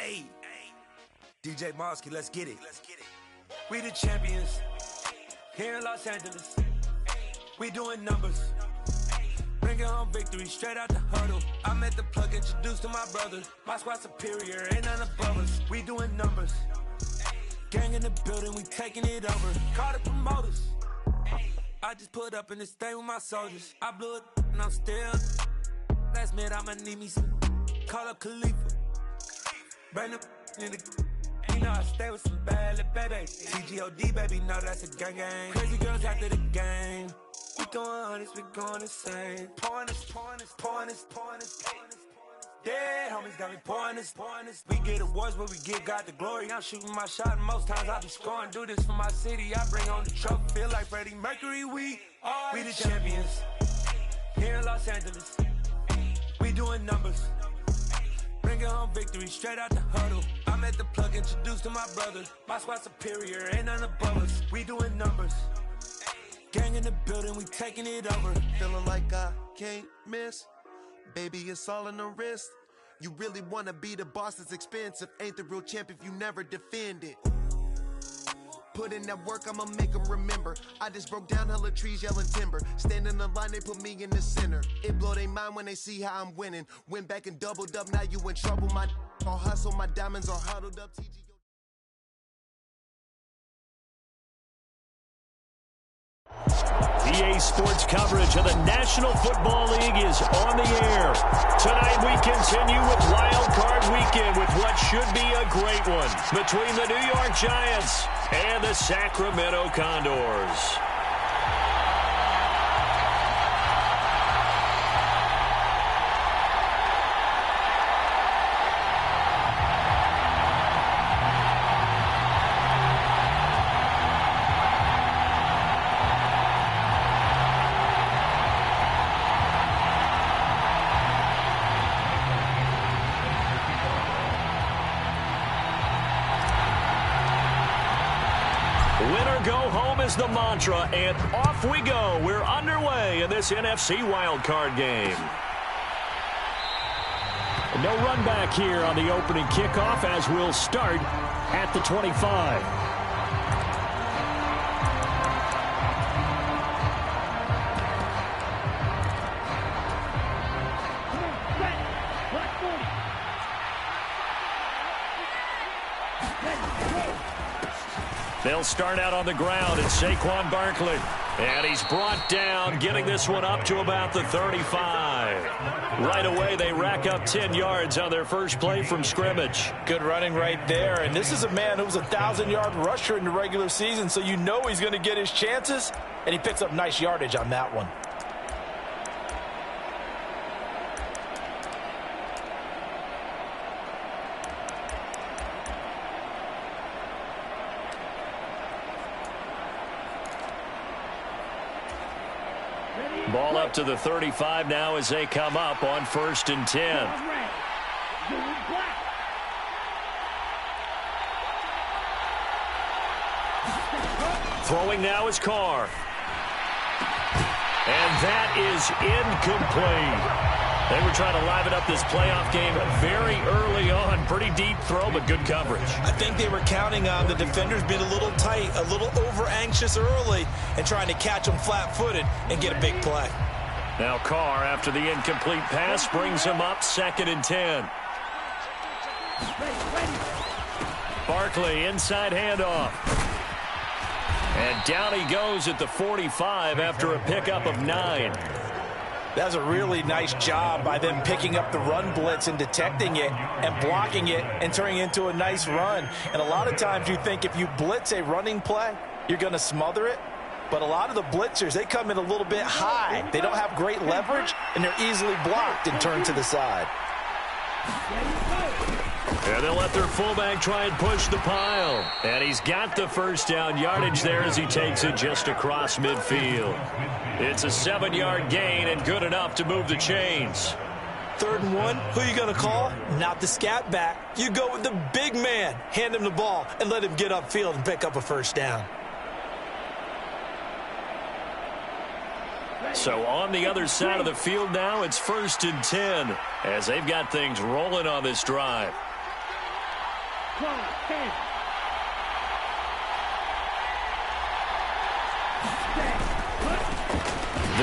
Hey, DJ Mosky, let's get it. We the champions here in Los Angeles. We doing numbers. Bringing home victory straight out the huddle. I'm at the plug, introduced to my brother. My squad superior, ain't none above us. We doing numbers. Gang in the building, we taking it over. Call the promoters. I just put up in this thing with my soldiers. I blew it and I'm still. Last minute I'ma need me some. Call up Khalifa. Bring them in the. You know I stay with some bad little baby. TGOD, baby, know that's a gang gang. Crazy girls after the game. We doing honest, we going insane. Pouring this. Yeah, homies got me pouring this. We get awards, but we give God the glory. I'm shooting my shot, and most times I be scoring. Do this for my city, I bring on the trophy. Feel like Freddie Mercury, we the champions here in Los Angeles. We doing numbers. Bringing home victory straight out the huddle. I'm at the plug, introduced to my brother. My squad superior, ain't none above us. We doing numbers. Gang in the building, we taking it over. Feeling like I can't miss. Baby, it's all in the wrist. You really wanna be the boss, it's expensive. Ain't the real champ if you never defend it. Put in that work, I'ma make them remember. I just broke down hella trees, yelling timber. Stand in the line, they put me in the center. It blow their mind when they see how I'm winning. Went back and doubled up, now you in trouble. My all hustle, my diamonds are huddled up. EA Sports coverage of the National Football League is on the air. Tonight we continue with Wild Card Weekend with what should be a great one between the New York Giants and the Sacramento Condors. Is the mantra, and off we go. We're underway in this NFC wildcard game. No run back here on the opening kickoff as we'll start at the 25. They'll start out on the ground. It's Saquon Barkley. And he's brought down, getting this one up to about the 35. Right away, they rack up 10 yards on their first play from scrimmage. Good running right there. And this is a man who was a 1,000-yard rusher in the regular season, so you know he's going to get his chances. And he picks up nice yardage on that one. Ball up to the 35 now as they come up on 1st and 10. Throwing now is Carr. And that is incomplete. They were trying to liven up this playoff game very early on. Pretty deep throw, but good coverage. I think they were counting on the defenders being a little tight, a little over-anxious early, and trying to catch them flat-footed and get a big play. Now Carr, after the incomplete pass, brings him up 2nd and 10. Barkley, inside handoff. And down he goes at the 45 after a pickup of 9. That's a really nice job by them picking up the run blitz and detecting it and blocking it and turning it into a nice run. And a lot of times you think if you blitz a running play, you're going to smother it. But a lot of the blitzers, they come in a little bit high. They don't have great leverage, and they're easily blocked and turned to the side. And they'll let their fullback try and push the pile. And he's got the first down yardage there as he takes it just across midfield. It's a 7-yard gain and good enough to move the chains. 3rd and 1, who you going to call? Not the scat back. You go with the big man. Hand him the ball and let him get upfield and pick up a first down. So on the other side of the field now, it's 1st and 10 as they've got things rolling on this drive. They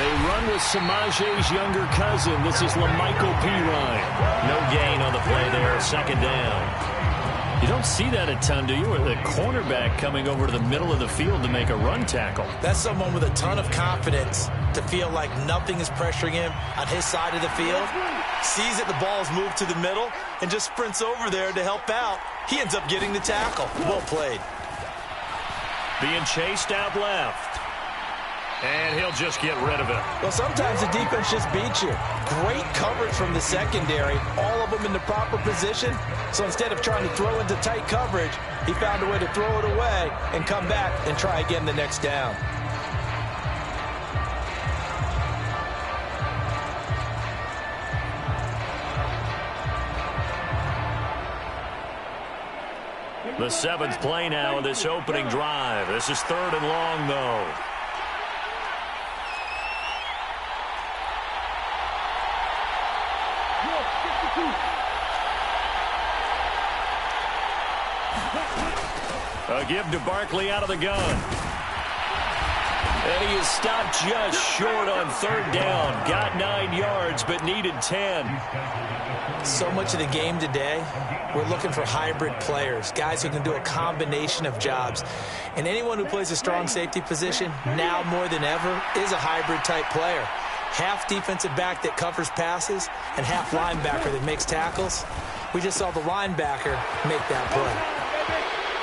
run with Samaje's younger cousin. This is LaMichael Pirine. No gain on the play there, second down. You don't see that a ton, do you? With a cornerback coming over to the middle of the field to make a run tackle. That's someone with a ton of confidence to feel like nothing is pressuring him on his side of the field. Sees that the ball is moved to the middle and just sprints over there to help out. He ends up getting the tackle. Well played. Being chased out left. And he'll just get rid of it. Well, sometimes the defense just beats you. Great coverage from the secondary, all of them in the proper position. So instead of trying to throw into tight coverage, he found a way to throw it away and come back and try again the next down. The seventh play now of this opening drive. This is third and long, though. A give to Barkley out of the gun. And he is stopped just short on third down. Got 9 yards, but needed 10. So much of the game today, we're looking for hybrid players, guys who can do a combination of jobs. And anyone who plays a strong safety position, now more than ever, is a hybrid-type player. Half defensive back that covers passes and half linebacker that makes tackles. We just saw the linebacker make that play.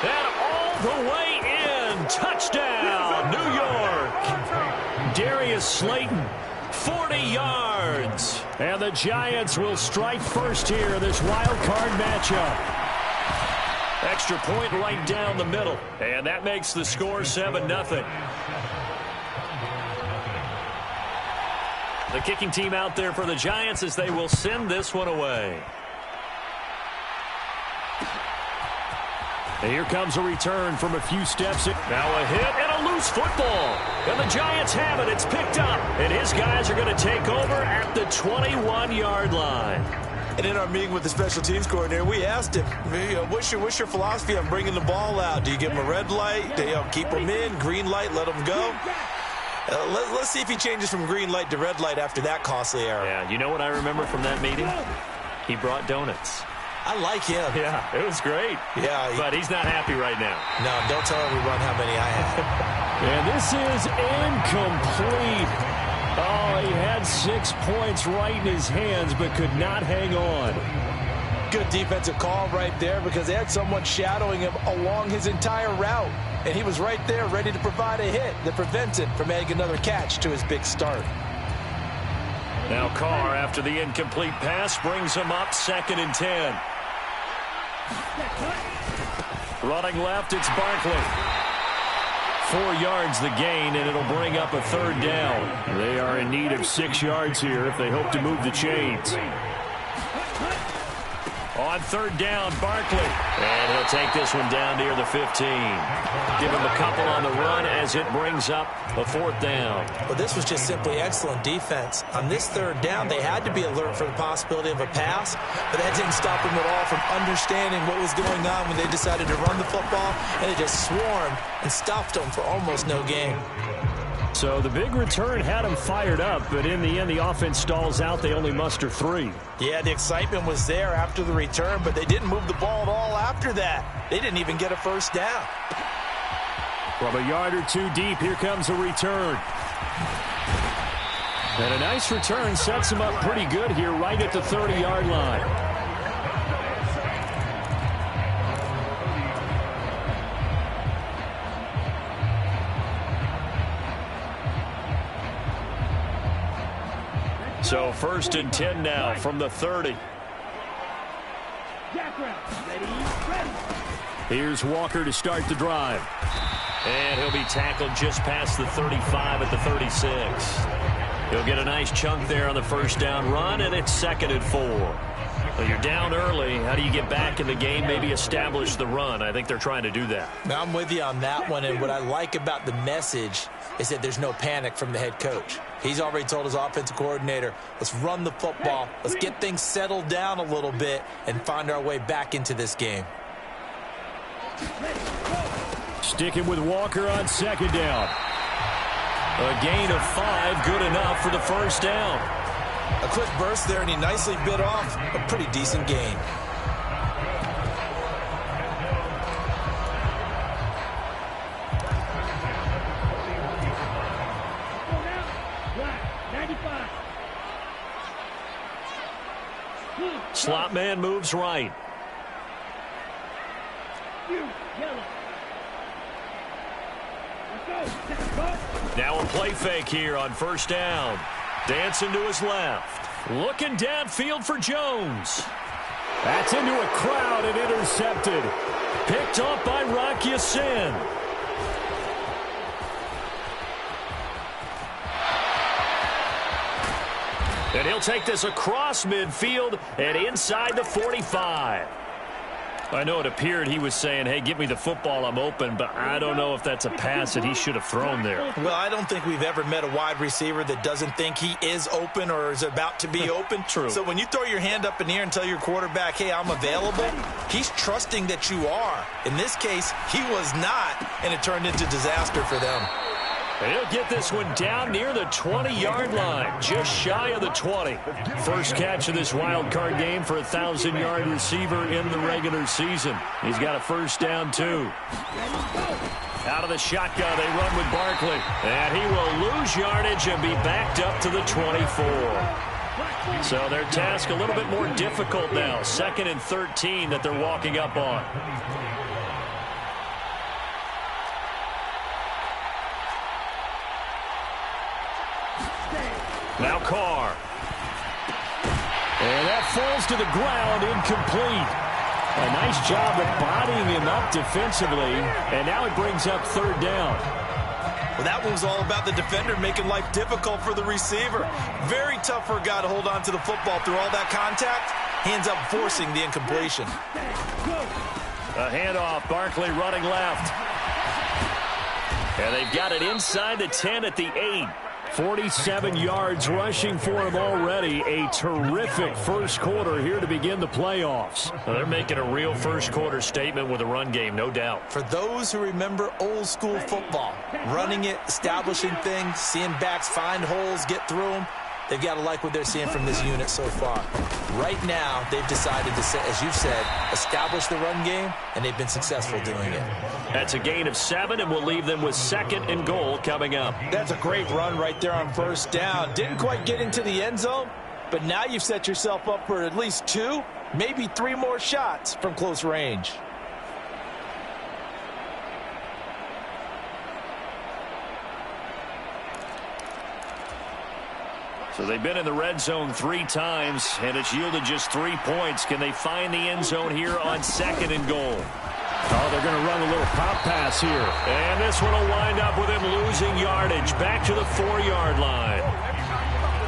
And all the way in. Touchdown, New York. Darius Slayton, 40 yards. And the Giants will strike first here in this wild card matchup. Extra point right down the middle. And that makes the score 7-0. The kicking team out there for the Giants as they will send this one away. And here comes a return from a few steps. Now a hit and a loose football. And the Giants have it. It's picked up. And his guys are going to take over at the 21-yard line. And in our meeting with the special teams coordinator, we asked him, what's your philosophy on bringing the ball out? Do you give him a red light? Do you keep him in? Green light, let him go? Let's see if he changes from green light to red light after that costly error. Yeah, you know what I remember from that meeting? He brought donuts. I like him. Yeah, it was great. Yeah, but he's not happy right now. No, don't tell everyone how many I had. And this is incomplete. Oh, he had 6 points right in his hands, but could not hang on. Good defensive call right there because they had someone shadowing him along his entire route. And he was right there ready to provide a hit that prevents him from adding another catch to his big start. Now Carr, after the incomplete pass, brings him up 2nd and 10. Running left, it's Barkley. 4 yards the gain, and it'll bring up a third down. They are in need of 6 yards here if they hope to move the chains. On third down, Barkley. And he'll take this one down near the 15. Give him a couple on the run as it brings up a 4th down. Well, this was just simply excellent defense. On this third down, they had to be alert for the possibility of a pass, but that didn't stop them at all from understanding what was going on when they decided to run the football, and they just swarmed and stopped them for almost no gain. So the big return had them fired up, but in the end, the offense stalls out. They only muster 3. Yeah, the excitement was there after the return, but they didn't move the ball at all after that. They didn't even get a first down. From a yard or 2 deep, here comes a return. And a nice return sets them up pretty good here right at the 30-yard line. So 1st and 10 now from the 30. Here's Walker to start the drive. And he'll be tackled just past the 35 at the 36. He'll get a nice chunk there on the first down run, and it's 2nd and 4. Well, you're down early. How do you get back in the game, maybe establish the run? I think they're trying to do that. Now, I'm with you on that one, and what I like about the message is that there's no panic from the head coach. He's already told his offensive coordinator, let's run the football, let's get things settled down a little bit and find our way back into this game. Sticking with Walker on second down. A gain of 5, good enough for the first down. A quick burst there, and he nicely bit off a pretty decent gain. Slot man moves right. Now a play fake here on first down. Dancing to his left. Looking downfield for Jones. That's into a crowd and intercepted. Picked off by Rock Ya-Sin. And he'll take this across midfield and inside the 45. I know it appeared he was saying, hey, give me the football, I'm open, but I don't know if that's a pass that he should have thrown there. Well, I don't think we've ever met a wide receiver that doesn't think he is open or is about to be open. True. So when you throw your hand up in the air and tell your quarterback, hey, I'm available, he's trusting that you are. In this case, he was not, and it turned into disaster for them. He'll get this one down near the 20-yard line, just shy of the 20. First catch of this wild card game for a 1,000-yard receiver in the regular season. He's got a first down, too. Out of the shotgun, they run with Barkley. And he will lose yardage and be backed up to the 24. So their task a little bit more difficult now. 2nd and 13 that they're walking up on. Now Carr. And that falls to the ground, incomplete. A nice job of bodying him up defensively, and now it brings up 3rd down. Well, that one was all about the defender making life difficult for the receiver. Very tough for a guy to hold on to the football through all that contact. He ends up forcing the incompletion. A handoff, Barkley running left. And they've got it inside the 10 at the 8. 47 yards rushing for him already. A terrific first quarter here to begin the playoffs. Well, they're making a real first quarter statement with a run game, no doubt. For those who remember old school football, running it, establishing things, seeing backs find holes, get through them, they've got to like what they're seeing from this unit so far. Right now, they've decided to, as you've said, establish the run game, and they've been successful doing it. That's a gain of 7, and we'll leave them with 2nd and goal coming up. That's a great run right there on first down. Didn't quite get into the end zone, but now you've set yourself up for at least 2, maybe 3 more shots from close range. So they've been in the red zone 3 times, and it's yielded just 3 points. Can they find the end zone here on 2nd and goal? Oh, they're going to run a little pop pass here. And this one will wind up with him losing yardage back to the 4-yard line.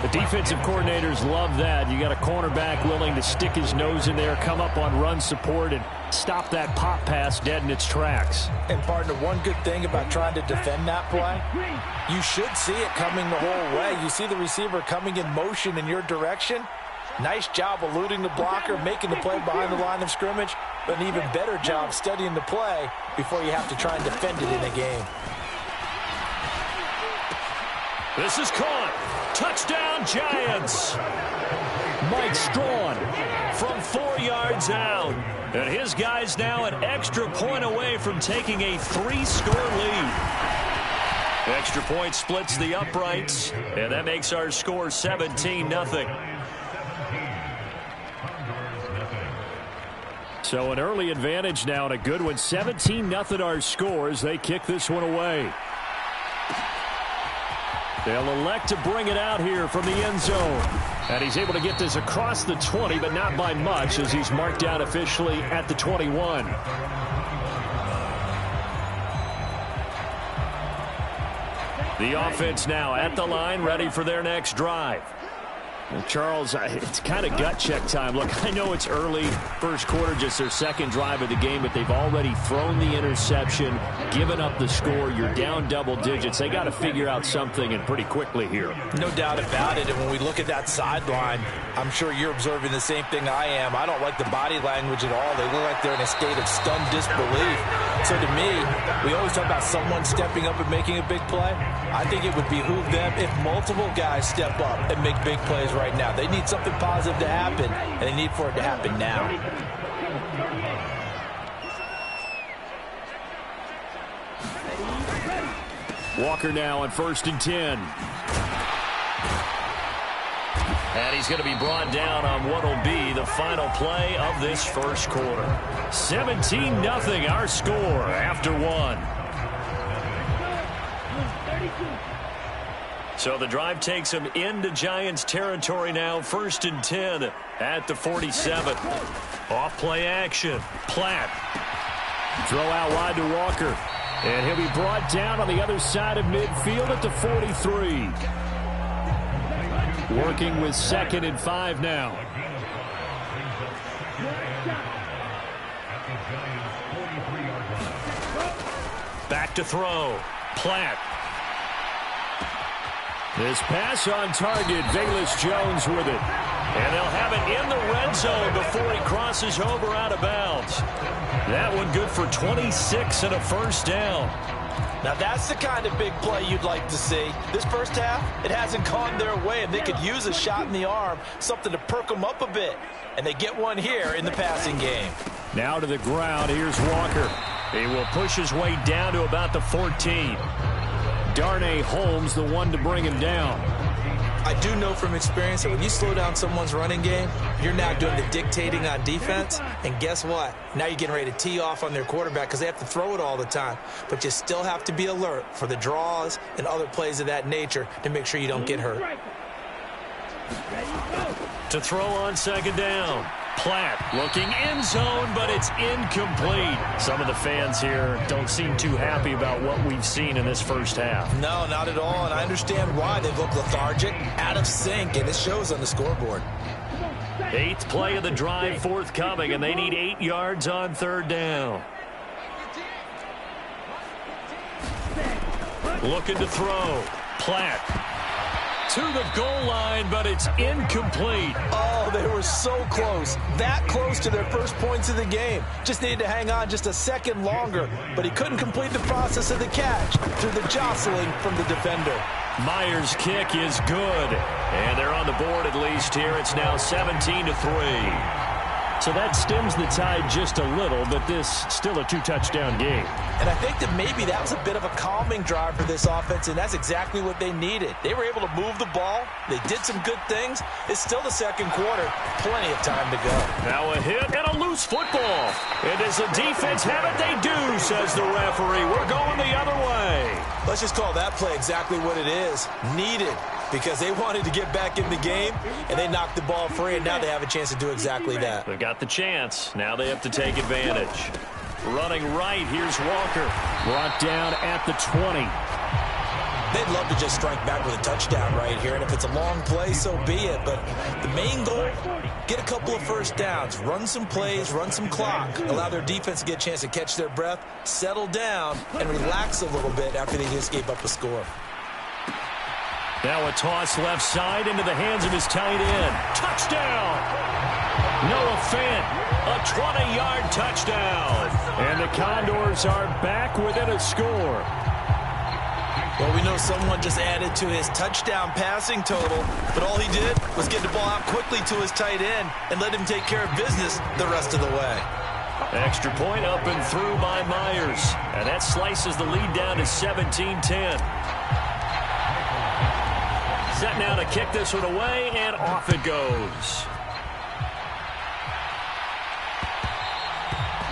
The defensive coordinators love that. You got a cornerback willing to stick his nose in there, come up on run support, and stop that pop pass dead in its tracks. And, partner, one good thing about trying to defend that play, you should see it coming the whole way. You see the receiver coming in motion in your direction. Nice job eluding the blocker, making the play behind the line of scrimmage, but an even better job studying the play before you have to try and defend it in a game. This is caught. Touchdown, Giants. Mike Strawn from 4 yards out. And his guys now an extra point away from taking a 3-score lead. Extra point splits the uprights, and that makes our score 17-0. So an early advantage now, and a good one. 17-0 our score as they kick this one away. They'll elect to bring it out here from the end zone. And he's able to get this across the 20, but not by much, as he's marked down officially at the 21. The offense now at the line, ready for their next drive. Well, Charles, it's kind of gut check time. Look, I know it's early, first quarter, just their second drive of the game, but they've already thrown the interception, given up the score. You're down double digits. They got to figure out something, and pretty quickly here. No doubt about it. And when we look at that sideline, I'm sure you're observing the same thing I am. I don't like the body language at all. They look like they're in a state of stunned disbelief. So to me, we always talk about someone stepping up and making a big play. I think it would behoove them if multiple guys step up and make big plays right now. They need something positive to happen, and they need for it to happen now. Walker now on 1st and 10. And he's going to be brought down on what will be the final play of this first quarter. 17-0 our score after one. So the drive takes him into Giants territory now. 1st and 10 at the 47. Off play action. Platt. Throw out wide to Walker. And he'll be brought down on the other side of midfield at the 43. Working with 2nd and 5 now. Back to throw. Platt. This pass on target. Velus Jones with it. And they'll have it in the red zone before he crosses over out of bounds. That one good for 26 and a first down. Now that's the kind of big play you'd like to see. This first half, it hasn't gone their way, and they could use a shot in the arm, something to perk them up a bit. And they get one here in the passing game. Now to the ground. Here's Walker. He will push his way down to about the 14. Darnay Holmes, the one to bring him down. I do know from experience that when you slow down someone's running game, you're now doing the dictating on defense. And guess what? Now you're getting ready to tee off on their quarterback because they have to throw it all the time. But you still have to be alert for the draws and other plays of that nature to make sure you don't get hurt. To throw on 2nd down. Platt looking end zone, but it's incomplete. Some of the fans here don't seem too happy about what we've seen in this first half. No, not at all, and I understand why. They look lethargic, out of sync, and it shows on the scoreboard. 8th play of the drive forthcoming, and they need 8 yards on 3rd down. Looking to throw. Platt. To the goal line, but it's incomplete. Oh, they were so close. That close to their first points of the game. Just needed to hang on just a second longer, but he couldn't complete the process of the catch through the jostling from the defender. Myers' kick is good, and they're on the board at least here. It's now 17-3. So that stems the tide just a little, but this still a 2-touchdown game. And I think that maybe that was a bit of a calming drive for this offense, and that's exactly what they needed. They were able to move the ball. They did some good things. It's still the second quarter. Plenty of time to go. Now a hit and a loose football. And does the defense have it? They do, says the referee. We're going the other way. Let's just call that play exactly what it is. Needed. Because they wanted to get back in the game, and they knocked the ball free, and now they have a chance to do exactly that. They've got the chance. Now they have to take advantage. Running right, here's Walker. Brought down at the 20. They'd love to just strike back with a touchdown right here, and if it's a long play, so be it. But the main goal, get a couple of first downs, run some plays, run some clock, allow their defense to get a chance to catch their breath, settle down, and relax a little bit after they just gave up a score. Now a toss left side into the hands of his tight end. Touchdown! Noah Fant, a 20-yard touchdown. And the Condors are back within a score. Well, we know someone just added to his touchdown passing total, but all he did was get the ball out quickly to his tight end and let him take care of business the rest of the way. Extra point up and through by Myers. And that slices the lead down to 17-10. Set now to kick this one away, and off it goes.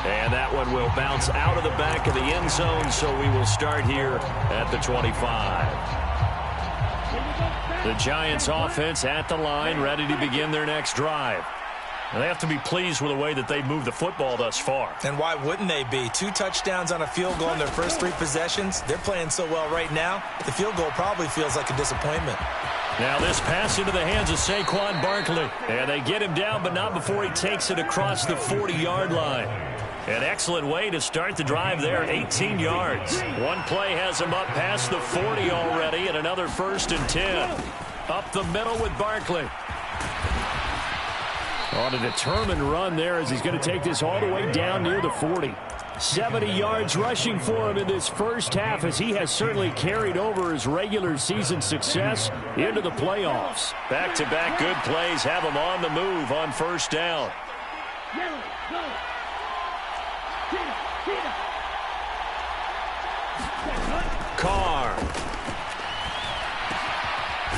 And that one will bounce out of the back of the end zone, so we will start here at the 25. The Giants offense at the line, ready to begin their next drive. And they have to be pleased with the way that they've moved the football thus far. And why wouldn't they be? 2 touchdowns on a field goal in their first 3 possessions. They're playing so well right now, the field goal probably feels like a disappointment. Now this pass into the hands of Saquon Barkley. And they get him down, but not before he takes it across the 40-yard line. An excellent way to start the drive there, 18 yards. One play has him up past the 40 already, and another 1st and 10. Up the middle with Barkley. On a determined run there as he's going to take this all the way down near the 40. 70 yards rushing for him in this first half as he has certainly carried over his regular season success into the playoffs. Back-to-back good plays have him on the move on 1st down. Carr.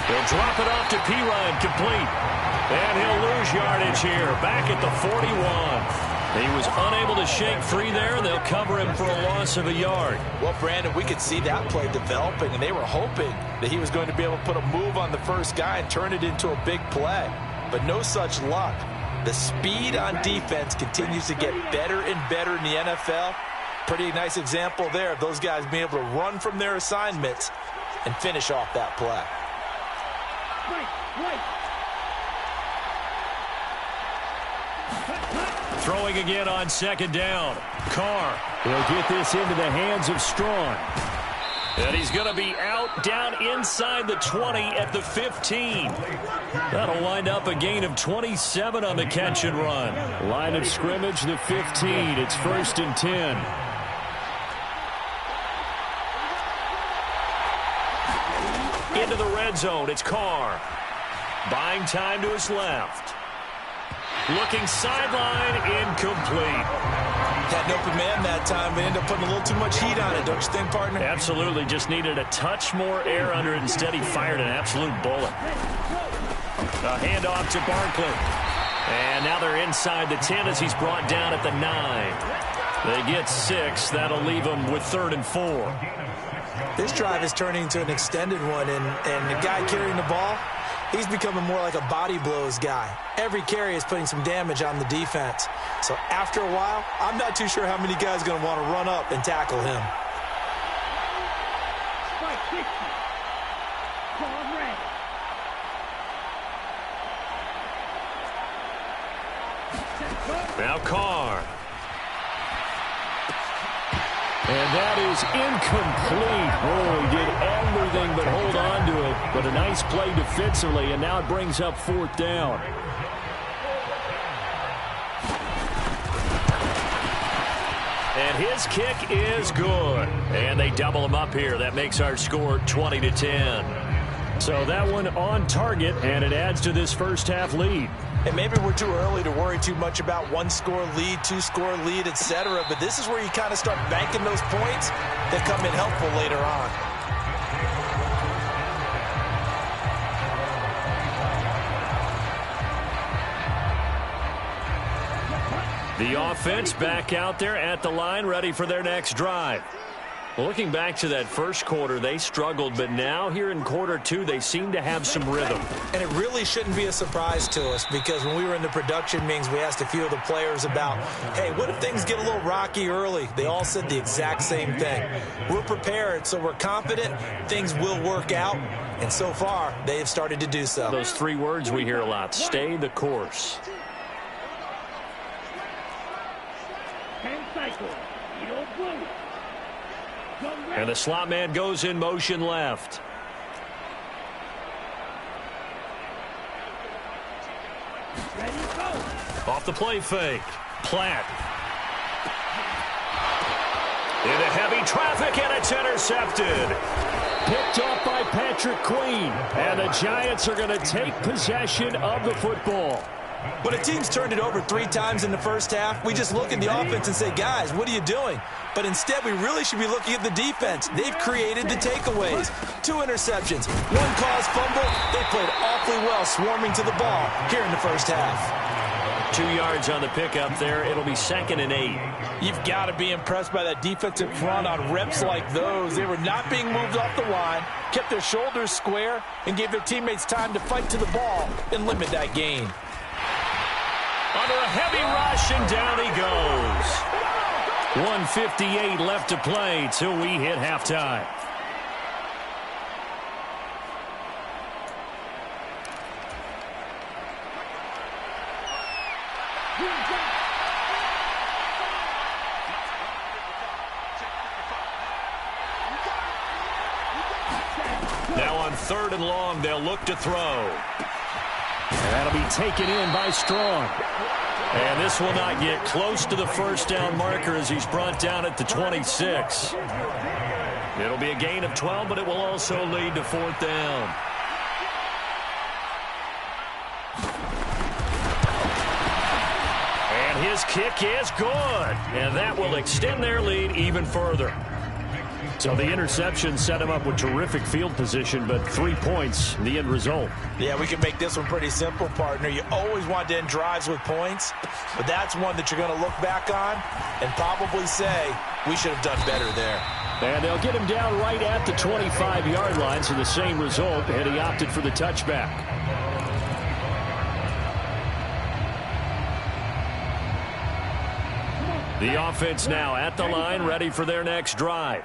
He'll drop it off to Pirine, complete. And he'll lose yardage here, back at the 41. He was unable to shake free there, and they'll cover him for a loss of a yard. Well, Brandon, we could see that play developing, and they were hoping that he was going to be able to put a move on the first guy and turn it into a big play. But no such luck. The speed on defense continues to get better and better in the NFL. Pretty nice example there of those guys being able to run from their assignments and finish off that play. Throwing again on 2nd down. Carr. He'll get this into the hands of Strong. And he's going to be out down inside the 20 at the 15. That'll wind up a gain of 27 on the catch and run. Line of scrimmage, the 15. It's 1st and 10. Into the red zone. It's Carr. Buying time to his left. Looking sideline, incomplete. Had an open man that time, but ended up putting a little too much heat on it, don't you think, partner? Absolutely. Just needed a touch more air under it. Instead, he fired an absolute bullet. A handoff to Barkley. And now they're inside the 10 as he's brought down at the 9. They get 6. That'll leave them with 3rd and 4. This drive is turning into an extended one, and the guy carrying the ball, he's becoming more like a body blows guy. Every carry is putting some damage on the defense. So after a while, I'm not too sure how many guys are going to want to run up and tackle him. Now Carr. And that is incomplete. Oh, he did everything but hold on to it. But a nice play defensively, and now it brings up 4th down. And his kick is good. And they double him up here. That makes our score 20-10. So that one on target, and it adds to this first half lead. And maybe we're too early to worry too much about 1-score lead, 2-score lead, etc. But this is where you kind of start banking those points that come in helpful later on. The offense back out there at the line, ready for their next drive. Looking back to that first quarter, they struggled, but now here in quarter 2, they seem to have some rhythm. And it really shouldn't be a surprise to us, because when we were in the production meetings, we asked a few of the players about, hey, what if things get a little rocky early? They all said the exact same thing. We're prepared, so we're confident things will work out, and so far, they have started to do so. Those 3 words we hear a lot: stay the course. And the slot man goes in motion left. Off the play fake. Platt. Into heavy traffic, and it's intercepted. Picked off by Patrick Queen. And the Giants are going to take possession of the football. When a team's turned it over 3 times in the first half, we just look at the offense and say, guys, what are you doing? But instead, we really should be looking at the defense. They've created the takeaways. 2 interceptions, 1 caused fumble. They played awfully well swarming to the ball here in the first half. 2 yards on the pickup there. It'll be 2nd and 8. You've got to be impressed by that defensive front on reps like those. They were not being moved off the line, kept their shoulders square, and gave their teammates time to fight to the ball and limit that gain. Under a heavy rush, and down he goes. 1:58 left to play till we hit halftime. 3rd and long. They'll look to throw. And that'll be taken in by Strong. And this will not get close to the first down marker as he's brought down at the 26. It'll be a gain of 12, but it will also lead to 4th down. And his kick is good. And that will extend their lead even further. So the interception set him up with terrific field position, but 3 points, the end result. Yeah, we can make this one pretty simple, partner. You always want to end drives with points, but that's one that you're going to look back on and probably say, we should have done better there. And they'll get him down right at the 25-yard line, so the same result, and he opted for the touchback. The offense now at the line, ready for their next drive.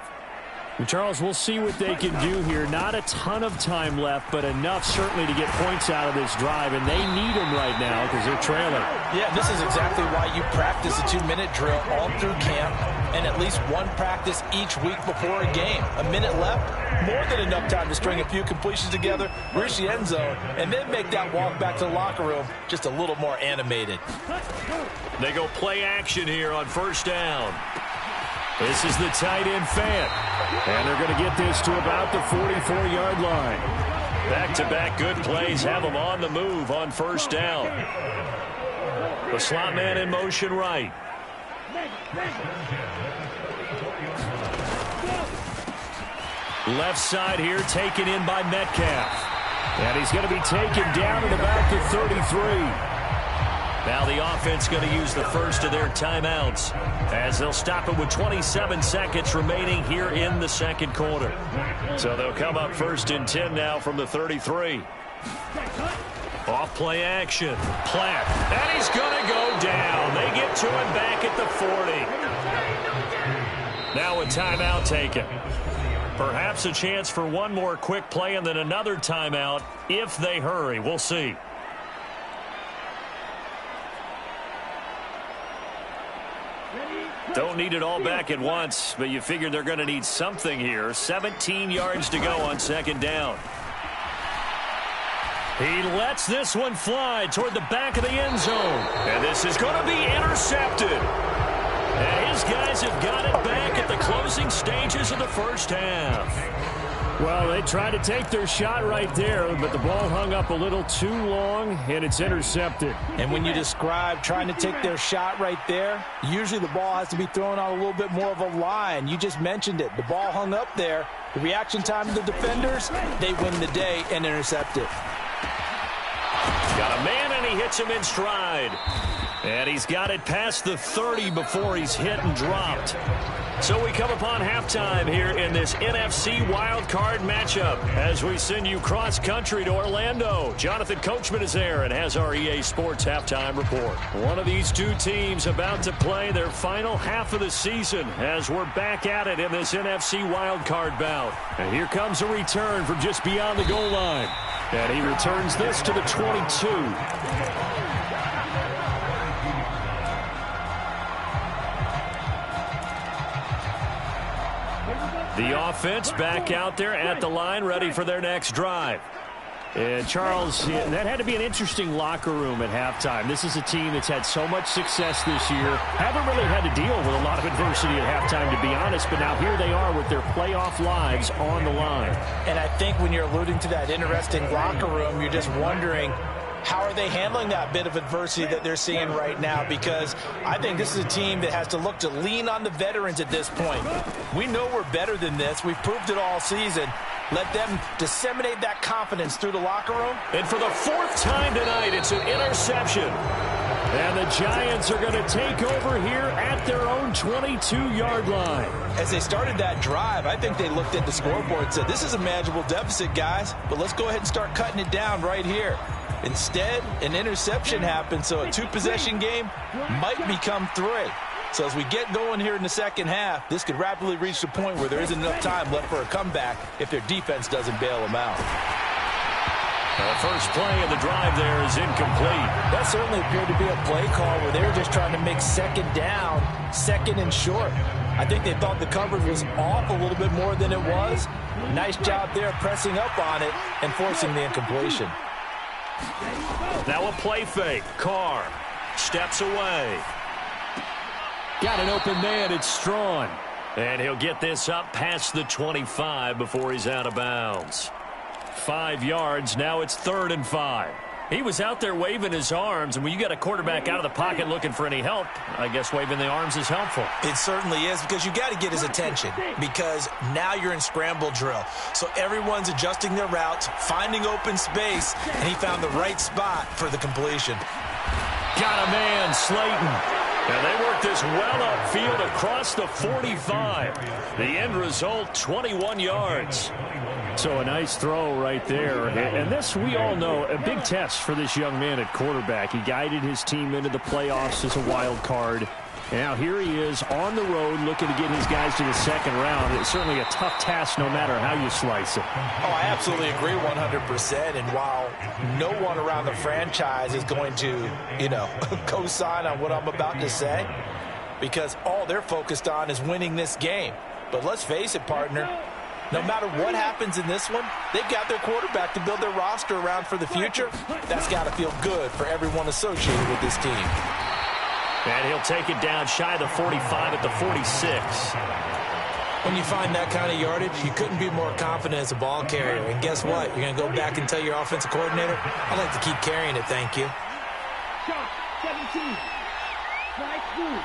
Charles, we'll see what they can do here. Not a ton of time left, but enough certainly to get points out of this drive, and they need them right now because they're trailing. Yeah, this is exactly why you practice a 2-minute drill all through camp and at least one practice each week before a game. A minute left, more than enough time to string a few completions together, reach the end zone, and then make that walk back to the locker room just a little more animated. They go play action here on 1st down. This is the tight end Fant. And they're going to get this to about the 44-yard line. Back-to-back good plays have them on the move on 1st down. The slot man in motion right. Left side here taken in by Metcalf. And he's going to be taken down at about the 33. Now the offense going to use the first of their timeouts as they'll stop it with 27 seconds remaining here in the 2nd quarter. So they'll come up 1st and 10 now from the 33. Off play action. Platt. And he's going to go down. They get to him back at the 40. Now a timeout taken. Perhaps a chance for one more quick play and then another timeout if they hurry. We'll see. Don't need it all back at once, but you figure they're going to need something here. 17 yards to go on 2nd down. He lets this one fly toward the back of the end zone. And this is going to be intercepted. And his guys have got it back at the closing stages of the 1st half. Well, they tried to take their shot right there, but the ball hung up a little too long, and it's intercepted. And when you describe trying to take their shot right there, usually the ball has to be thrown on a little bit more of a line. You just mentioned it. The ball hung up there. The reaction time of the defenders, they win the day and intercept it. Got a man, and he hits him in stride. And he's got it past the 30 before he's hit and dropped. So we come upon halftime here in this NFC wildcard matchup as we send you cross-country to Orlando. Jonathan Coachman is there and has our EA Sports halftime report. One of these two teams about to play their final half of the season as we're back at it in this NFC wildcard bout. And here comes a return from just beyond the goal line. And he returns this to the 22. The offense back out there at the line, ready for their next drive. And Charles, that had to be an interesting locker room at halftime. This is a team that's had so much success this year. Haven't really had to deal with a lot of adversity at halftime, to be honest. But now here they are with their playoff lives on the line. And I think when you're alluding to that interesting locker room, you're just wondering, how are they handling that bit of adversity that they're seeing right now? Because I think this is a team that has to look to lean on the veterans at this point. We know we're better than this. We've proved it all season. Let them disseminate that confidence through the locker room. And for the 4th time tonight, it's an interception. And the Giants are going to take over here at their own 22-yard line. As they started that drive, I think they looked at the scoreboard and said, this is a manageable deficit, guys, but let's go ahead and start cutting it down right here. Instead, an interception happened, so a 2-possession game might become 3. So as we get going here in the 2nd half, this could rapidly reach the point where there isn't enough time left for a comeback if their defense doesn't bail them out. The first play of the drive there is incomplete. That certainly appeared to be a play call where they were just trying to make 2nd down, 2nd and short. I think they thought the coverage was off a little bit more than it was. Nice job there pressing up on it and forcing the incompletion. Now a play fake. Carr steps away. Got an open man. It's Strawn. And he'll get this up past the 25 before he's out of bounds. 5 yards. Now it's 3rd and 5. He was out there waving his arms, and when you got a quarterback out of the pocket looking for any help, I guess waving the arms is helpful. It certainly is, because you got to get his attention, because now you're in scramble drill. So everyone's adjusting their routes, finding open space, and he found the right spot for the completion. Got a man, Slayton. And they worked this well upfield across the 45. The end result, 21 yards. So a nice throw right there. And this, we all know, a big test for this young man at quarterback. He guided his team into the playoffs as a wild card. Now here he is on the road looking to get his guys to the second round. It's certainly a tough task no matter how you slice it. Oh, I absolutely agree 100%. And while no one around the franchise is going to, co-sign on what I'm about to say, because all they're focused on is winning this game. But let's face it, partner, no matter what happens in this one, they've got their quarterback to build their roster around for the future. That's got to feel good for everyone associated with this team. And he'll take it down shy of the 45 at the 46. When you find that kind of yardage, you couldn't be more confident as a ball carrier. And guess what? You're going to go back and tell your offensive coordinator, I'd like to keep carrying it, thank you. Shot 17. Right through.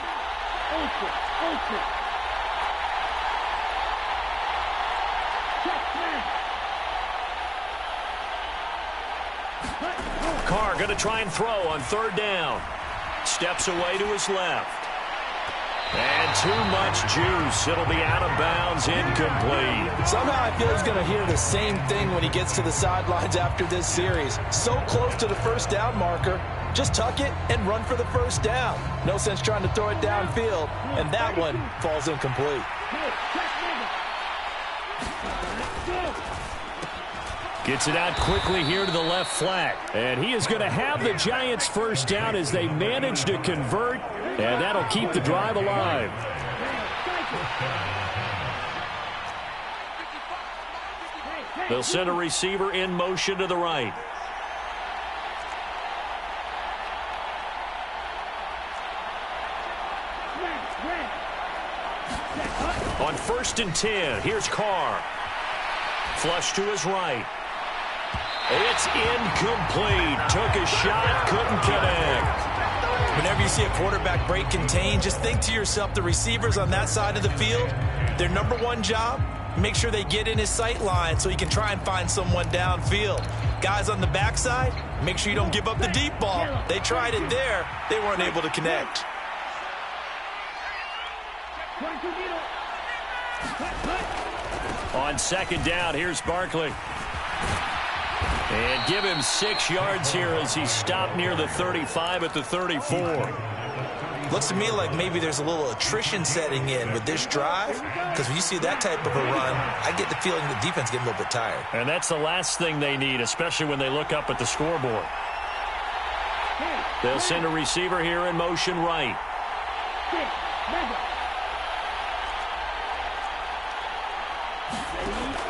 Open. Carr going to try and throw on 3rd down. Steps away to his left. And too much juice. It'll be out of bounds, incomplete. Somehow I feel he's going to hear the same thing when he gets to the sidelines after this series. So close to the first down marker. Just tuck it and run for the first down. No sense trying to throw it downfield. And that one falls incomplete. Gets it out quickly here to the left flat. And he is going to have the Giants first down as they manage to convert. And that'll keep the drive alive. They'll send a receiver in motion to the right. On 1st and 10, here's Carr. Flush to his right. It's incomplete. Took a shot, couldn't connect. Whenever you see a quarterback break contain, just think to yourself, the receivers on that side of the field, their number one job, make sure they get in his sight line so he can try and find someone downfield. Guys on the backside, make sure you don't give up the deep ball. They tried it there. They weren't able to connect. On 2nd down, here's Barkley. And give him 6 yards here as he stopped near the 35 at the 34. Looks to me like maybe there's a little attrition setting in with this drive, because when you see that type of a run, I get the feeling the defense getting a little bit tired. And that's the last thing they need, especially when they look up at the scoreboard. They'll send a receiver here in motion right.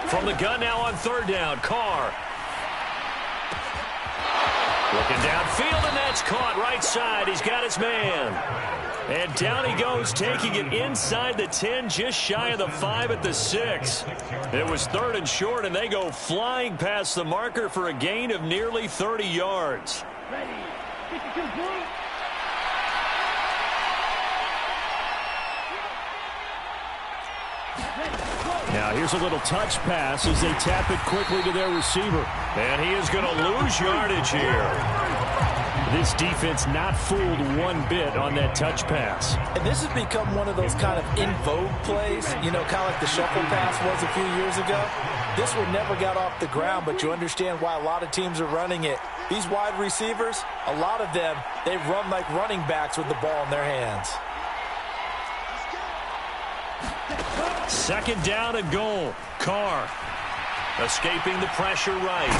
From the gun now on 3rd down, Carr. Looking downfield, and that's caught right side. He's got his man. And down he goes, taking it inside the 10, just shy of the 5 at the 6. It was 3rd and short, and they go flying past the marker for a gain of nearly 30 yards. Now here's a little touch pass as they tap it quickly to their receiver. And he is going to lose yardage here. This defense not fooled one bit on that touch pass. And this has become one of those kind of in vogue plays, kind of like the shuffle pass was a few years ago. This one never got off the ground, but you understand why a lot of teams are running it. These wide receivers, a lot of them, they run like running backs with the ball in their hands. 2nd down and goal. Carr escaping the pressure right.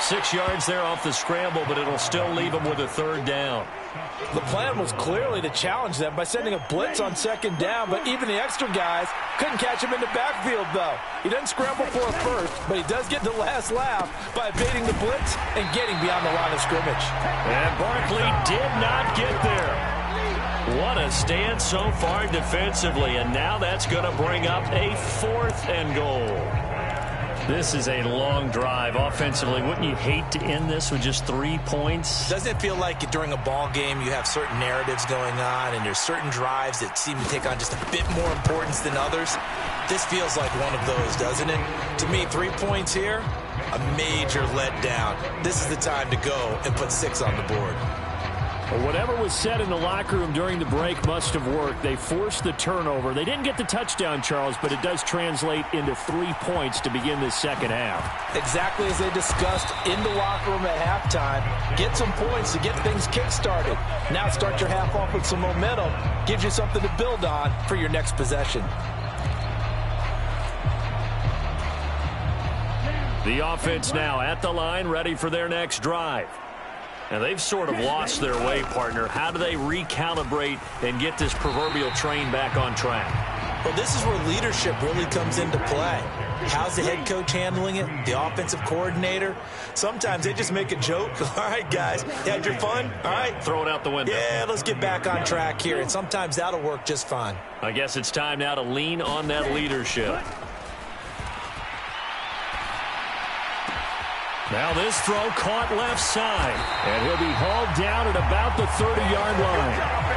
6 yards there off the scramble, but it'll still leave them with a 3rd down. The plan was clearly to challenge them by sending a blitz on 2nd down, but even the extra guys couldn't catch him in the backfield, though. He doesn't scramble for a first, but he does get the last laugh by evading the blitz and getting beyond the line of scrimmage. And Barkley did not get there. What a stand so far defensively, and now that's going to bring up a 4th and goal. This is a long drive offensively. Wouldn't you hate to end this with just 3 points? Doesn't it feel like during a ball game you have certain narratives going on and there's certain drives that seem to take on just a bit more importance than others? This feels like one of those, doesn't it? To me, 3 points here, a major letdown. This is the time to go and put 6 on the board. Well, whatever was said in the locker room during the break must have worked. They forced the turnover. They didn't get the touchdown, Charles, but it does translate into 3 points to begin this second half. Exactly as they discussed in the locker room at halftime. Get some points to get things kick-started. Now start your half off with some momentum. Gives you something to build on for your next possession. The offense now at the line, ready for their next drive. And they've sort of lost their way, partner. How do they recalibrate and get this proverbial train back on track? Well, this is where leadership really comes into play. How's the head coach handling it? The offensive coordinator? Sometimes they just make a joke. All right, guys, you had your fun? All right. Throw it out the window. Yeah, let's get back on track here. And sometimes that'll work just fine. I guess it's time now to lean on that leadership. Now this throw caught left side, and he'll be hauled down at about the 30-yard line.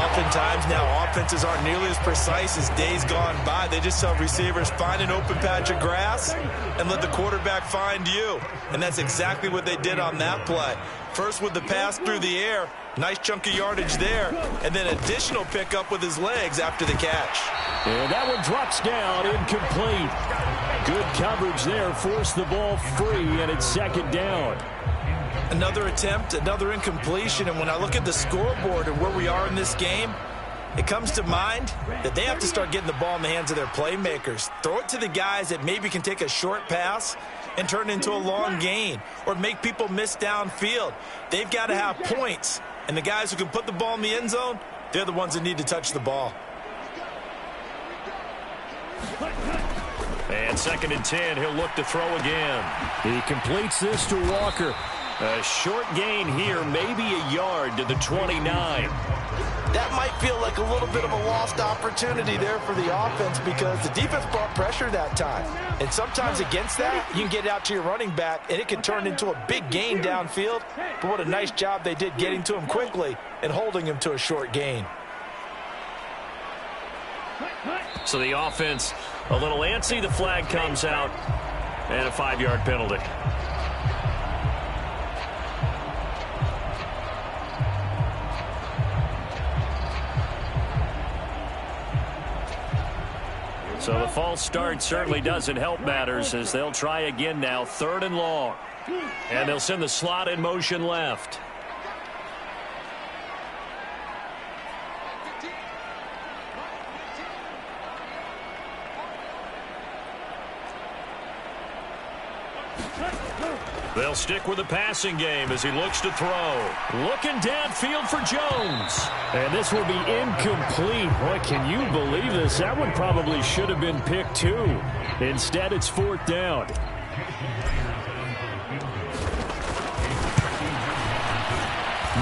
Oftentimes now offenses aren't nearly as precise as days gone by. They just tell receivers, find an open patch of grass and let the quarterback find you. And that's exactly what they did on that play. First with the pass through the air, nice chunk of yardage there, and then additional pickup with his legs after the catch. And that one drops down, incomplete. Good coverage there, forced the ball free, and it's 2nd down. Another attempt, another incompletion, and when I look at the scoreboard and where we are in this game, it comes to mind that they have to start getting the ball in the hands of their playmakers. Throw it to the guys that maybe can take a short pass and turn it into a long gain or make people miss downfield. They've got to have points, and the guys who can put the ball in the end zone, they're the ones that need to touch the ball. And 2nd and 10, he'll look to throw again. He completes this to Walker. A short gain here, maybe a yard to the 29. That might feel like a little bit of a lost opportunity there for the offense because the defense brought pressure that time. And sometimes against that, you can get out to your running back, and it can turn into a big gain downfield. But what a nice job they did getting to him quickly and holding him to a short gain. So the offense a little antsy. The flag comes out, and a 5-yard penalty. So the false start certainly doesn't help matters as they'll try again now, 3rd and long. And they'll send the slot in motion left. They'll stick with the passing game as he looks to throw. Looking downfield for Jones. And this will be incomplete. Boy, can you believe this? That one probably should have been picked too. Instead, it's 4th down.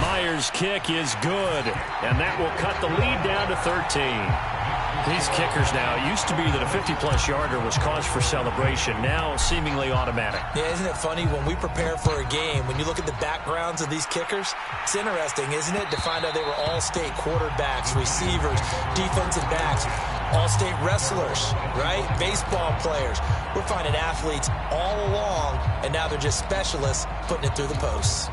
Myers' kick is good, and that will cut the lead down to 13. These kickers now, it used to be that a 50-plus yarder was cause for celebration. Now seemingly automatic. Yeah, isn't it funny when we prepare for a game, when you look at the backgrounds of these kickers, it's interesting, isn't it, to find out they were all-state quarterbacks, receivers, defensive backs, all-state wrestlers, right? Baseball players. We're finding athletes all along, and now they're just specialists putting it through the posts.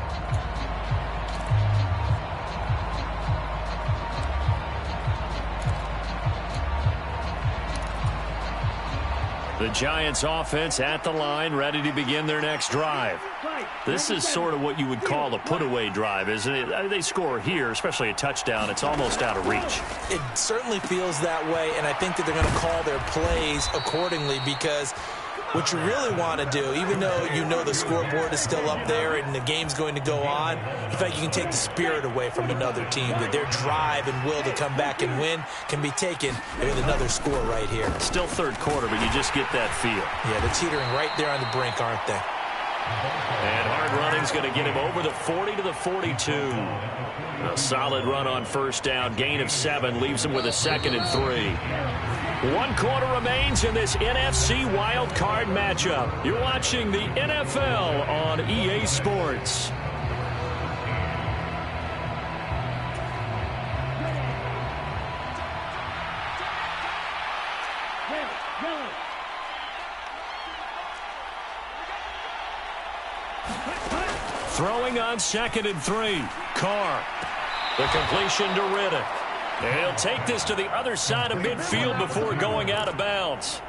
The Giants offense at the line, ready to begin their next drive. This is sort of what you would call a put-away drive, isn't it? They score here, especially a touchdown. It's almost out of reach. It certainly feels that way, and I think that they're going to call their plays accordingly because what you really want to do, even though you know the scoreboard is still up there and the game's going to go on, you feel like you can take the spirit away from another team, that their drive and will to come back and win can be taken with another score right here. Still third quarter, but you just get that feel. Yeah, they're teetering right there on the brink, aren't they? And hard running's going to get him over the 40 to the 42. A solid run on first down. Gain of 7 leaves him with a 2nd and 3. 1 quarter remains in this NFC wild card matchup. You're watching the NFL on EA Sports. Throwing on 2nd and 3. Carr. The completion to Riddick. And he'll take this to the other side of midfield before going out of bounds.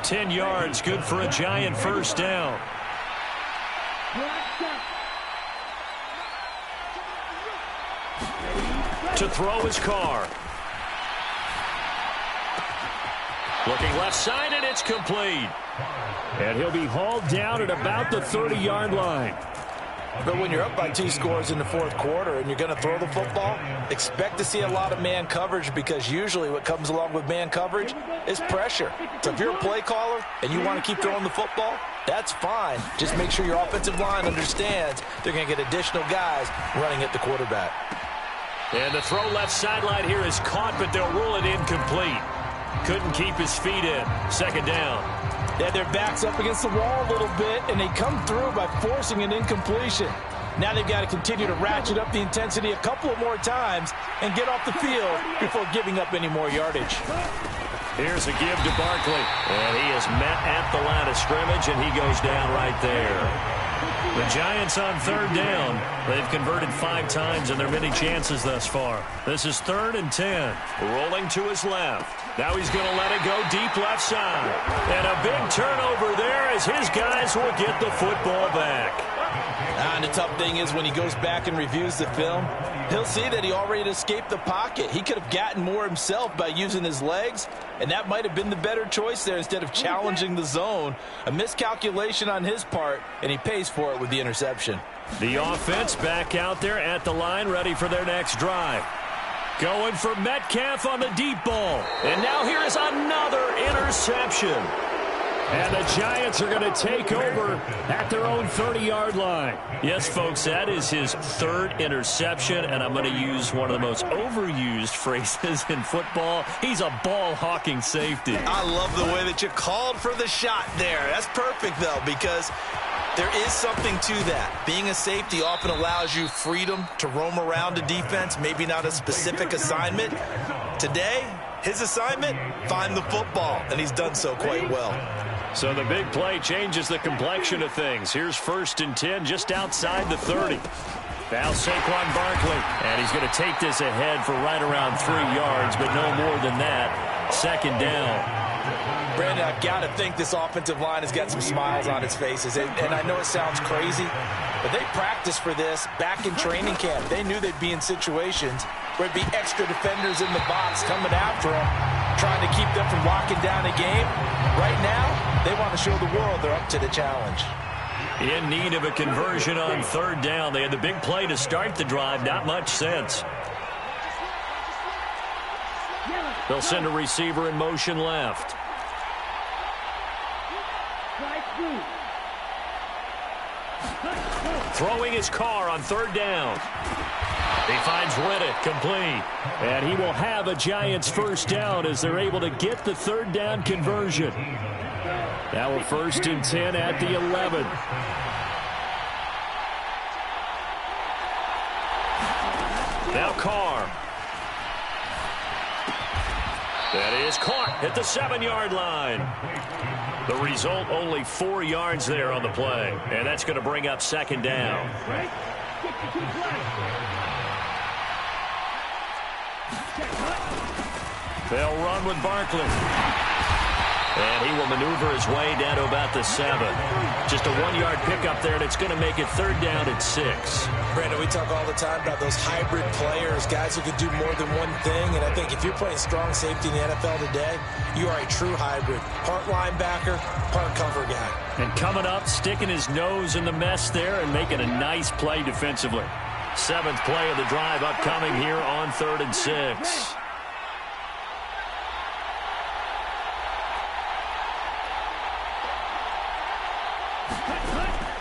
10 yards, good for a Giant first down. To throw is Carr. Looking left side, and it's complete. And he'll be hauled down at about the 30-yard line. But when you're up by 2 scores in the fourth quarter and you're going to throw the football, expect to see a lot of man coverage, because usually what comes along with man coverage is pressure. So if you're a play caller and you want to keep throwing the football, that's fine. Just make sure your offensive line understands they're going to get additional guys running at the quarterback. And the throw left sideline here is caught, but they'll rule it incomplete. Couldn't keep his feet in. 2nd down. They had their backs up against the wall a little bit, and they come through by forcing an incompletion. Now they've got to continue to ratchet up the intensity a couple of more times and get off the field before giving up any more yardage. Here's a give to Barkley, and he is met at the line of scrimmage, and he goes down right there. The Giants on 3rd down. They've converted 5 times in their many chances thus far. This is 3rd and 10. Rolling to his left. Now he's going to let it go deep left side. And a big turnover there as his guys will get the football back. And the tough thing is when he goes back and reviews the film, he'll see that he already escaped the pocket. He could have gotten more himself by using his legs, and that might have been the better choice there instead of challenging the zone. A miscalculation on his part, and he pays for it with the interception. The offense back out there at the line, ready for their next drive. Going for Metcalf on the deep ball. And now here is another interception. And the Giants are going to take over at their own 30-yard line. Yes, folks, that is his 3rd interception, and I'm going to use one of the most overused phrases in football. He's a ball-hawking safety. I love the way that you called for the shot there. That's perfect, though, because there is something to that. Being a safety often allows you freedom to roam around a defense, maybe not a specific assignment. Today, his assignment, find the football, and he's done so quite well. So the big play changes the complexion of things. Here's 1st and 10 just outside the 30. Now Saquon Barkley, and he's going to take this ahead for right around 3 yards, but no more than that. 2nd down. Brandon, I've got to think this offensive line has got some smiles on its faces. And I know it sounds crazy, but they practiced for this back in training camp. They knew they'd be in situations where it'd be extra defenders in the box coming after them, trying to keep them from locking down a game. Right now, they want to show the world they're up to the challenge. In need of a conversion on 3rd down. They had the big play to start the drive. Not much sense. They'll send a receiver in motion left. Throwing his Carr on 3rd down. He finds Riddick, complete. And he will have a Giants first down as they're able to get the 3rd down conversion. Now a 1st and 10 at the 11. Now Carr. That is caught at the 7-yard line. The result, only 4 yards there on the play. And that's going to bring up 2nd down. They'll run with Barkley. And he will maneuver his way down to about the 7. Just a 1-yard pickup there, and it's going to make it 3rd down and 6. Brandon, we talk all the time about those hybrid players, guys who can do more than one thing. And I think if you're playing strong safety in the NFL today, you are a true hybrid. Part linebacker, part cover guy. And coming up, sticking his nose in the mess there and making a nice play defensively. 7th play of the drive upcoming here on 3rd and 6.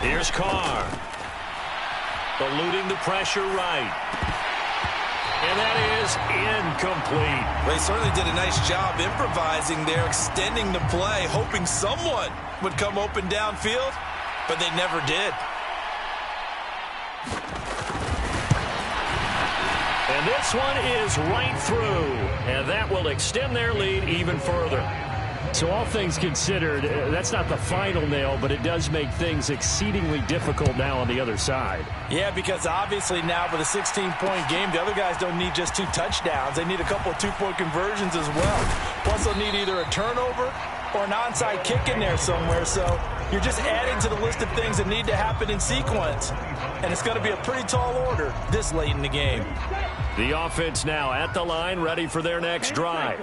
Here's Carr. Eluding the pressure right. And that is incomplete. Well, he certainly did a nice job improvising there, extending the play, hoping someone would come open downfield, but they never did. And this one is right through, and that will extend their lead even further. So all things considered, that's not the final nail, but it does make things exceedingly difficult now on the other side. Yeah, because obviously now with a 16-point game, the other guys don't need just 2 touchdowns. They need a couple of 2-point conversions as well. Plus, they'll need either a turnover or an onside kick in there somewhere. So you're just adding to the list of things that need to happen in sequence. And it's going to be a pretty tall order this late in the game. The offense now at the line, ready for their next drive.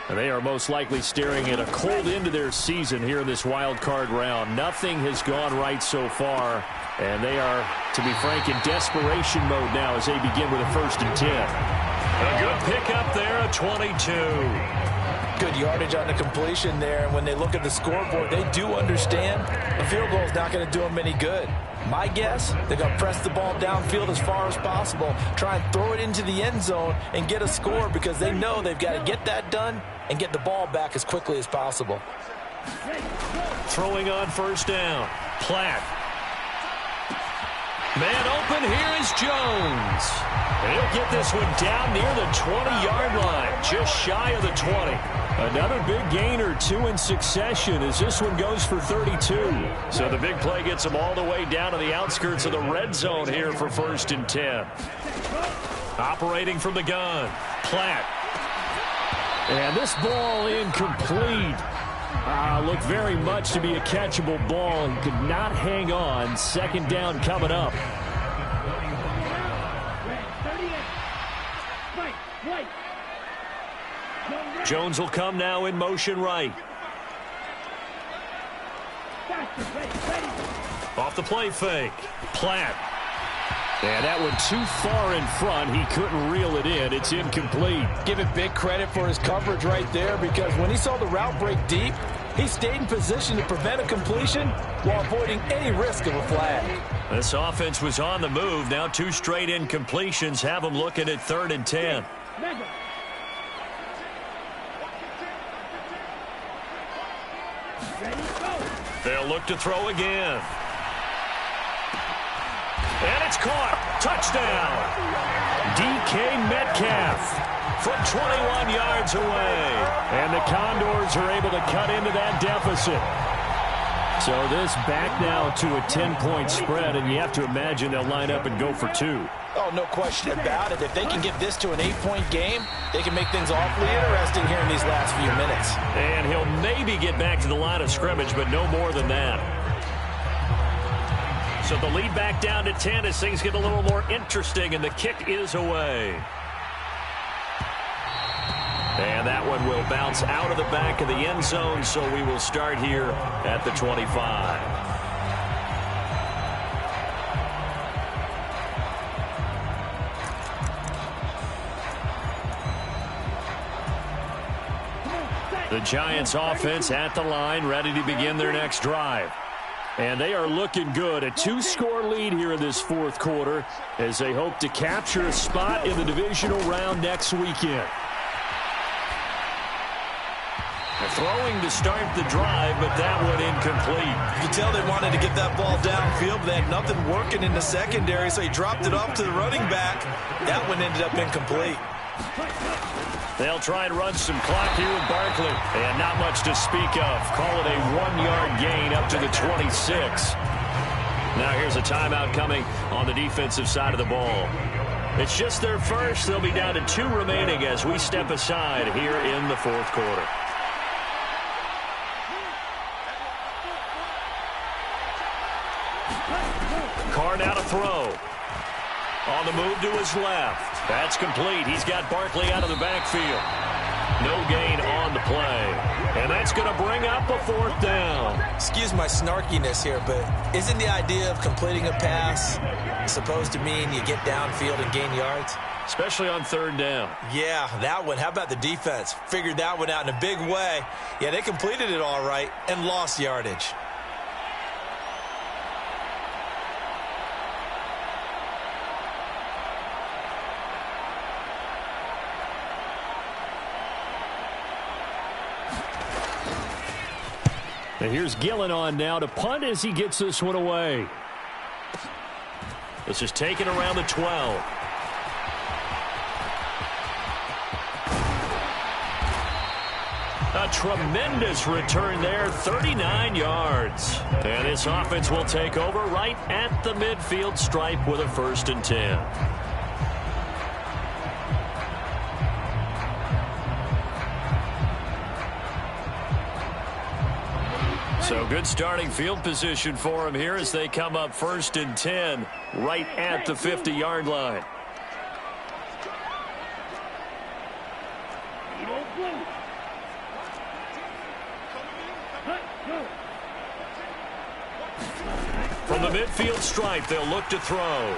And they are most likely staring at a cold end to their season here in this wild card round. Nothing has gone right so far, and they are, to be frank, in desperation mode now as they begin with a 1st and 10. A good pickup there, a 22. Good yardage on the completion there, and when they look at the scoreboard, they do understand a field goal is not going to do them any good. My guess, they're going to press the ball downfield as far as possible, try and throw it into the end zone and get a score because they know they've got to get that done and get the ball back as quickly as possible. Throwing on 1st down. Platt. Man open, here is Jones. And he'll get this one down near the 20-yard line, just shy of the 20. Another big gain or 2 in succession as this one goes for 32. So the big play gets them all the way down to the outskirts of the red zone here for 1st and 10. Operating from the gun, Platt. And this ball incomplete. Looked very much to be a catchable ball. He could not hang on. 2nd down coming up. Jones will come now in motion right. Off the play fake. Platt. And that one too far in front. He couldn't reel it in. It's incomplete. Give it big credit for his coverage right there because when he saw the route break deep, he stayed in position to prevent a completion while avoiding any risk of a flag. This offense was on the move. Now 2 straight incompletions have them looking at 3rd and 10. They'll look to throw again. And it's caught. Touchdown. DK Metcalf from 21 yards away. And the Condors are able to cut into that deficit. So this back now to a 10-point spread, and you have to imagine they'll line up and go for 2. Oh, no question about it. If they can get this to an 8-point game, they can make things awfully interesting here in these last few minutes. And he'll maybe get back to the line of scrimmage, but no more than that. So the lead back down to 10 as things get a little more interesting, and the kick is away. And that one will bounce out of the back of the end zone, so we will start here at the 25. The Giants offense at the line, ready to begin their next drive. And they are looking good. A 2-score lead here in this 4th quarter as they hope to capture a spot in the divisional round next weekend. Throwing to start the drive, but that one incomplete. You can tell they wanted to get that ball downfield, but they had nothing working in the secondary, so he dropped it off to the running back. That one ended up incomplete. They'll try and run some clock here with Barkley. And not much to speak of. Call it a 1-yard gain up to the 26. Now here's a timeout coming on the defensive side of the ball. It's just their first. They'll be down to 2 remaining as we step aside here in the 4th quarter. throw. On the move to his left. That's complete. He's got Barkley out of the backfield. No gain on the play. And that's going to bring up a 4th down. Excuse my snarkiness here, but isn't the idea of completing a pass supposed to mean you get downfield and gain yards? Especially on 3rd down. Yeah, that one. How about the defense? Figured that one out in a big way. Yeah, they completed it all right and lost yardage. And here's Gillen on now to punt as he gets this one away. This is taken around the 12. A tremendous return there, 39 yards. And this offense will take over right at the midfield stripe with a 1st and 10. So good starting field position for him here as they come up 1st and 10 right at the 50-yard line. From the midfield stripe, they'll look to throw.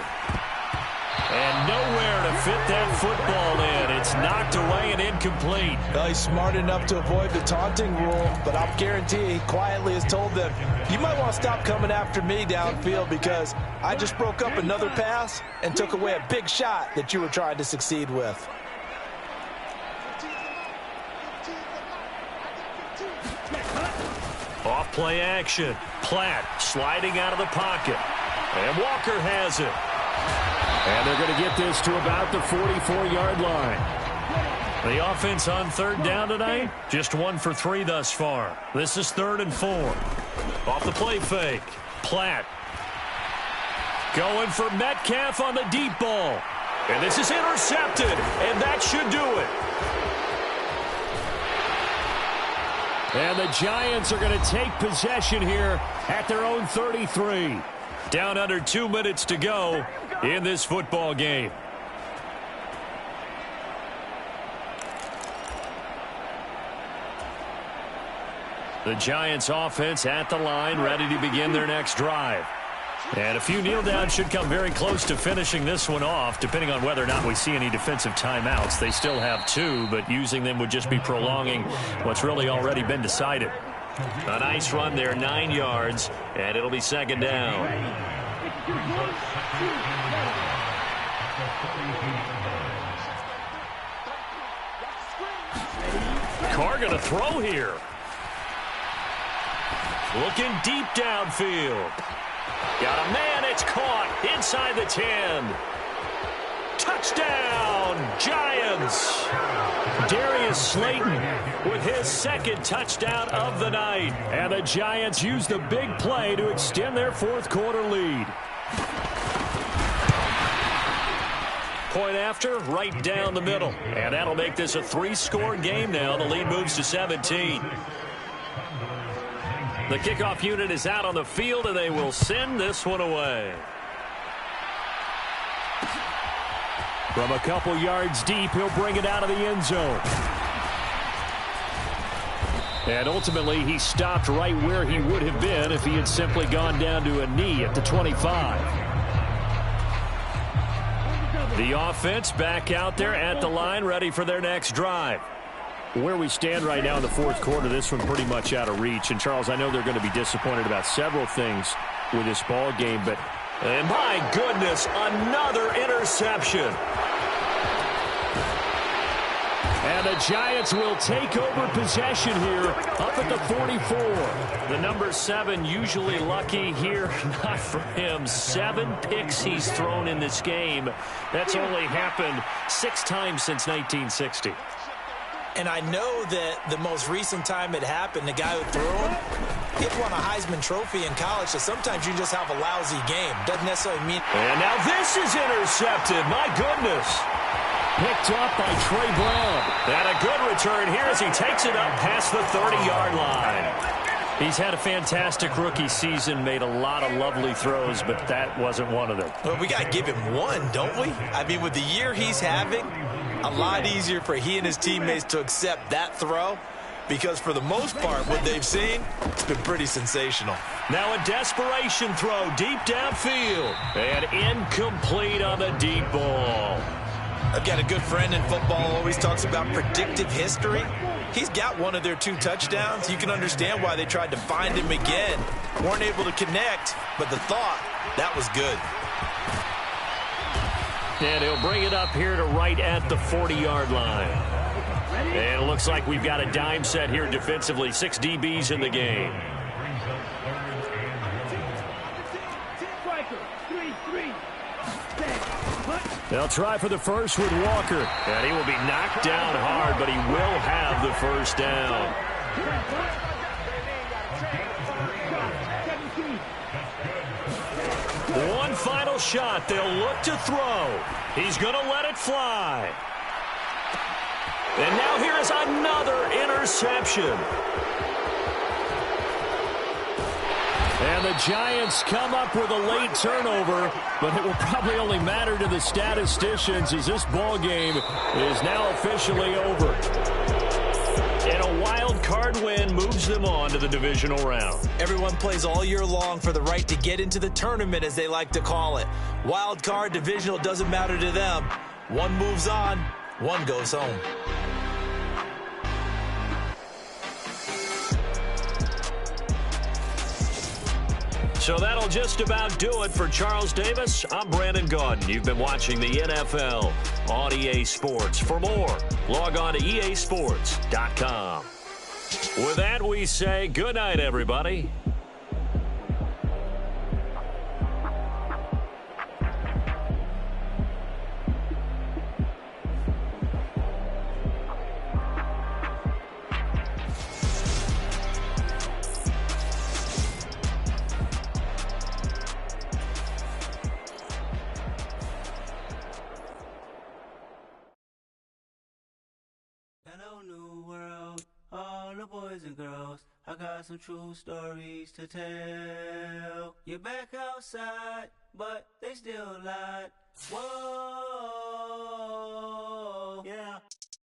And nowhere to fit that football in. It's knocked away and incomplete. Well, he's smart enough to avoid the taunting rule, but I'll guarantee he quietly has told them, you might want to stop coming after me downfield because I just broke up another pass and took away a big shot that you were trying to succeed with. Off play action. Platt sliding out of the pocket. And Walker has it. And they're going to get this to about the 44-yard line. The offense on 3rd down tonight, just 1 for 3 thus far. This is 3rd and 4. Off the play fake. Platt going for Metcalf on the deep ball. And this is intercepted, and that should do it. And the Giants are going to take possession here at their own 33. Down under 2 minutes to go in this football game. The Giants offense at the line, ready to begin their next drive. And a few kneel downs should come very close to finishing this one off, depending on whether or not we see any defensive timeouts. They still have 2, but using them would just be prolonging what's really already been decided. A nice run there, 9 yards, and it'll be 2nd down. Carr going to throw here. Looking deep downfield. Got a man, it's caught inside the 10. Touchdown, Giants. Darius Slayton with his 2nd touchdown of the night. And the Giants use the big play to extend their 4th quarter lead. Point after, right down the middle. And that'll make this a 3-score game now. The lead moves to 17. The kickoff unit is out on the field, and they will send this one away. From a couple yards deep, he'll bring it out of the end zone. And ultimately, he stopped right where he would have been if he had simply gone down to a knee at the 25. The offense back out there at the line, ready for their next drive. Where we stand right now in the 4th quarter, this one pretty much out of reach. And, Charles, I know they're going to be disappointed about several things with this ball game, but and my goodness, another interception. And the Giants will take over possession here up at the 44. The number 7 usually lucky here. Not for him. 7 picks he's thrown in this game. That's only happened 6 times since 1960. And I know that the most recent time it happened, the guy who threw him, he won a Heisman Trophy in college, so sometimes you just have a lousy game. Doesn't necessarily mean... And now this is intercepted. My goodness. Picked up by Trey Brown. And a good return here as he takes it up past the 30-yard line. He's had a fantastic rookie season, made a lot of lovely throws, but that wasn't one of them. Well, we got to give him one, don't we? I mean, with the year he's having, a lot easier for he and his teammates to accept that throw, because for the most part, what they've seen, it's been pretty sensational. Now a desperation throw deep downfield, and incomplete on the deep ball. I've got a good friend in football, always talks about predictive history. He's got one of their 2 touchdowns. You can understand why they tried to find him again. Weren't able to connect, but the thought, that was good. And he'll bring it up here to right at the 40-yard line. And it looks like we've got a dime set here defensively. 6 DBs in the game. They'll try for the first with Walker. And he will be knocked down hard, but he will have the first down. One final shot. They'll look to throw. He's going to let it fly. And now here is another interception. And the Giants come up with a late turnover, but it will probably only matter to the statisticians as this ball game is now officially over. And a wild card win moves them on to the divisional round. Everyone plays all year long for the right to get into the tournament, as they like to call it. Wild card, divisional, doesn't matter to them. One moves on, one goes home. So that'll just about do it for Charles Davis. I'm Brandon Gaudin. You've been watching the NFL on EA Sports. For more, log on to easports.com. With that, we say good night, everybody. Hello, new world, all the boys and girls. I got some true stories to tell. You're back outside, but they still lied. Whoa, yeah.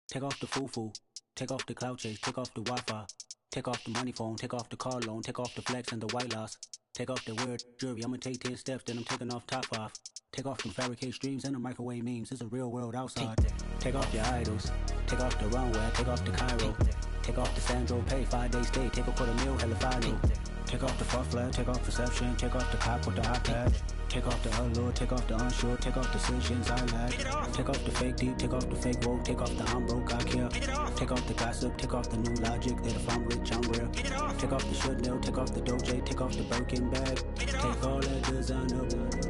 Take off the foo-foo, take off the cloud chase, take off the Wi-Fi, take off the money phone, take off the car loan, take off the flex and the white loss, take off the weird jewelry. I'ma take 10 steps, then I'm taking off top 5. Take off them fabricate streams and the microwave memes. It's a real world outside. Take off your idols. Take off the runway. Take off the Cairo. Take off the Sandro Pay. 5-day stay. Take a $250,000. Hella final. Take off the fuck flag. Take off perception. Take off the cop with the iPad. Take off the allure. Take off the unsure. Take off decisions I lack. Take off the fake deep. Take off the fake woke. Take off the I'm broke. I care. Take off the gossip. Take off the new logic that if I'm rich I'm real. Take off the should know. Take off the Doja. Take off the Birkin bag. Take all that designer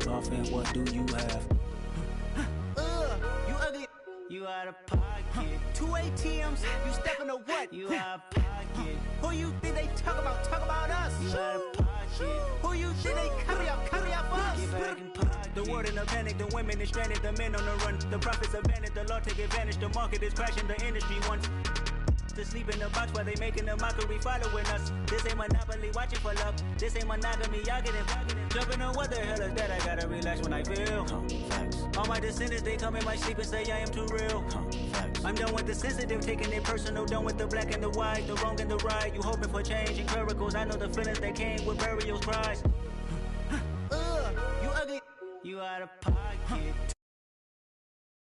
off and what do you have? You ugly. You out of pocket. 2 ATMs. You stepping or what? You out of pocket. Who you think they talk about? Talk about us. You out of pocket. Who you think they carry out for us? Get back in pocket. The world in a panic. The women is stranded. The men on the run. The profits abandoned. The law take advantage. The market is crashing. The industry wants to sleep in the box while they making a mockery following us. This ain't monopoly watching for love. This ain't monogamy. Y'all get it. Jumping on what the hell is that? I gotta relax when I feel. All my descendants, they come in my sleep and say I am too real. I'm done with the sensitive, taking it personal. Done with the black and the white, the wrong and the right. You hoping for change and miracles. I know the feelings that came with burial cries. You ugly. You out of pocket.